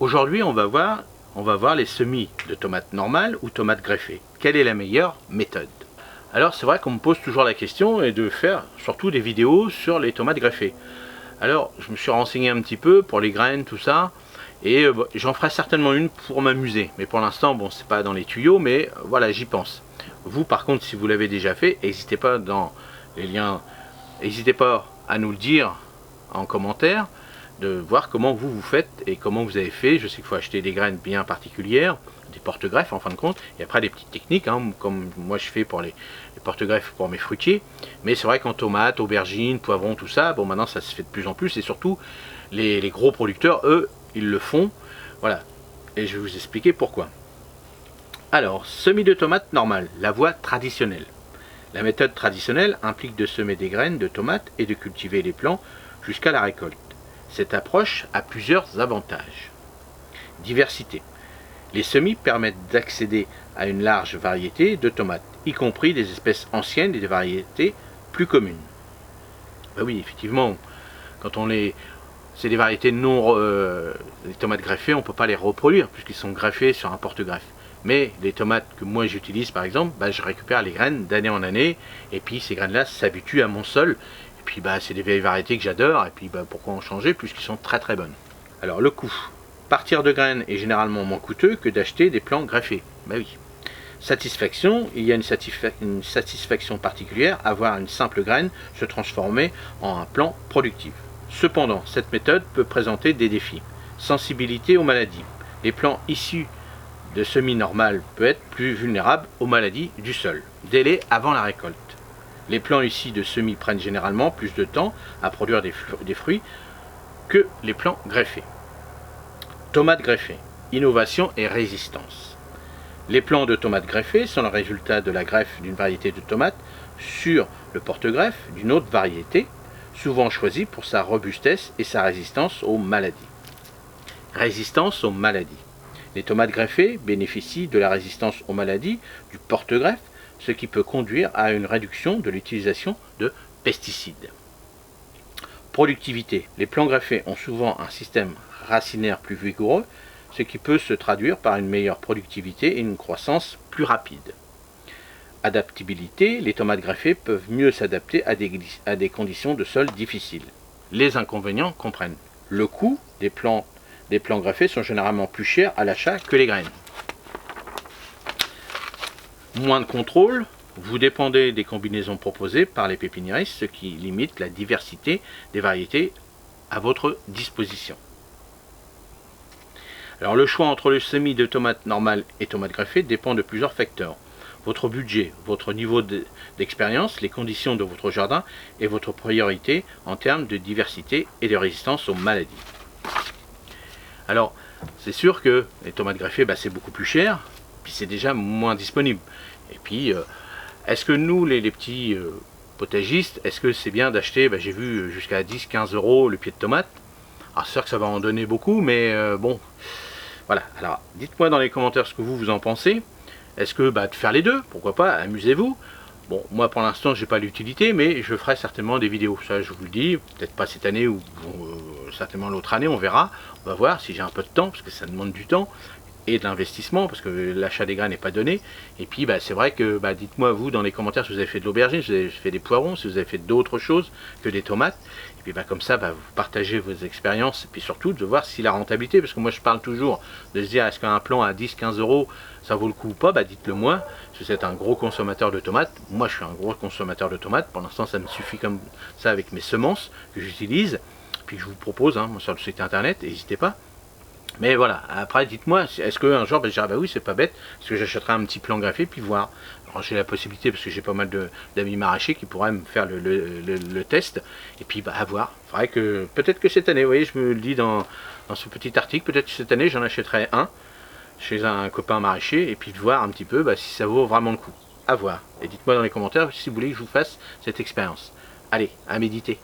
Aujourd'hui, on va voir les semis de tomates normales ou tomates greffées. Quelle est la meilleure méthode? Alors c'est vrai qu'on me pose toujours la question et de faire surtout des vidéos sur les tomates greffées. Alors je me suis renseigné un petit peu pour les graines, tout ça, et j'en ferai certainement une pour m'amuser. Mais pour l'instant, bon, c'est pas dans les tuyaux, mais voilà, j'y pense. Vous par contre, si vous l'avez déjà fait, n'hésitez pas dans les liens, n'hésitez pas à nous le dire en commentaire, de voir comment vous faites et comment vous avez fait. Je sais qu'il faut acheter des graines bien particulières, des porte-greffes en fin de compte, et après des petites techniques, hein, comme moi je fais pour les porte-greffes pour mes fruitiers. Mais c'est vrai qu'en tomates, aubergines, poivrons, tout ça, bon, maintenant ça se fait de plus en plus, et surtout les gros producteurs, eux, ils le font. Voilà, et je vais vous expliquer pourquoi. Alors, semis de tomates normales, la voie traditionnelle. La méthode traditionnelle implique de semer des graines de tomates et de cultiver les plants jusqu'à la récolte. Cette approche a plusieurs avantages. Diversité. Les semis permettent d'accéder à une large variété de tomates, y compris des espèces anciennes et des variétés plus communes. Ben oui, effectivement, quand c'est des variétés non... les tomates greffées, on ne peut pas les reproduire puisqu'ils sont greffés sur un porte-greffe. Mais les tomates que moi j'utilise par exemple, je récupère les graines d'année en année, et puis ces graines-là s'habituent à mon sol. Et puis c'est des vieilles variétés que j'adore, et puis pourquoi en changer puisqu'ils sont très très bonnes. Alors le coût. Partir de graines est généralement moins coûteux que d'acheter des plants greffés. Ben oui. Satisfaction, il y a une satisfaction particulière à voir une simple graine se transformer en un plant productif. Cependant, cette méthode peut présenter des défis. Sensibilité aux maladies. Les plants issus de semis normal peuvent être plus vulnérables aux maladies du sol. Délai avant la récolte. Les plants issus de semis prennent généralement plus de temps à produire des fruits que les plants greffés. Tomates greffées. Innovation et résistance. Les plants de tomates greffées sont le résultat de la greffe d'une variété de tomates sur le porte-greffe d'une autre variété, souvent choisie pour sa robustesse et sa résistance aux maladies. Résistance aux maladies. Les tomates greffées bénéficient de la résistance aux maladies du porte-greffe, ce qui peut conduire à une réduction de l'utilisation de pesticides. Productivité. Les plants greffés ont souvent un système racinaire plus vigoureux, ce qui peut se traduire par une meilleure productivité et une croissance plus rapide. Adaptabilité. Les tomates greffées peuvent mieux s'adapter à des conditions de sol difficiles. Les inconvénients comprennent le coût des plants greffés sont généralement plus chers à l'achat que les graines. Moins de contrôle, vous dépendez des combinaisons proposées par les pépiniéristes, ce qui limite la diversité des variétés à votre disposition. Alors le choix entre le semis de tomates normales et tomates greffées dépend de plusieurs facteurs. Votre budget, votre niveau d'expérience, les conditions de votre jardin et votre priorité en termes de diversité et de résistance aux maladies. Alors, c'est sûr que les tomates greffées, c'est beaucoup plus cher, puis c'est déjà moins disponible. Et puis, est-ce que nous, les petits potagistes, est-ce que c'est bien d'acheter, j'ai vu jusqu'à 10-15 € le pied de tomate. Alors c'est sûr que ça va en donner beaucoup, mais bon, voilà. Alors, dites-moi dans les commentaires ce que vous en pensez. Est-ce que de faire les deux, pourquoi pas, amusez-vous. Bon, moi pour l'instant, j'ai pas l'utilité, mais je ferai certainement des vidéos. Ça, je vous le dis, peut-être pas cette année ou certainement l'autre année, on verra. On va voir si j'ai un peu de temps, parce que ça demande du temps et de l'investissement, parce que l'achat des graines n'est pas donné. Et puis, c'est vrai que, dites-moi vous dans les commentaires si vous avez fait de l'aubergine, si vous avez fait des poivrons, si vous avez fait d'autres choses que des tomates. Et puis, comme ça, vous partagez vos expériences, et puis surtout de voir si la rentabilité, parce que moi je parle toujours de se dire, est-ce qu'un plant à 10-15 € ça vaut le coup ou pas, dites-le moi. Si vous êtes un gros consommateur de tomates, moi je suis un gros consommateur de tomates, pour l'instant ça me suffit comme ça avec mes semences que j'utilise, puis que je vous propose sur le site internet, n'hésitez pas. Mais voilà, après dites-moi, est-ce qu'un jour je dirais oui c'est pas bête, est-ce que j'achèterai un petit plant greffé puis voir. Alors j'ai la possibilité parce que j'ai pas mal d'amis maraîchers qui pourraient me faire le test, et puis à voir. Il faudrait que, peut-être que cette année, vous voyez, je me le dis dans ce petit article, peut-être que cette année j'en achèterai un chez un copain maraîcher, et puis de voir un petit peu si ça vaut vraiment le coup. À voir. Et dites-moi dans les commentaires si vous voulez que je vous fasse cette expérience. Allez, à méditer.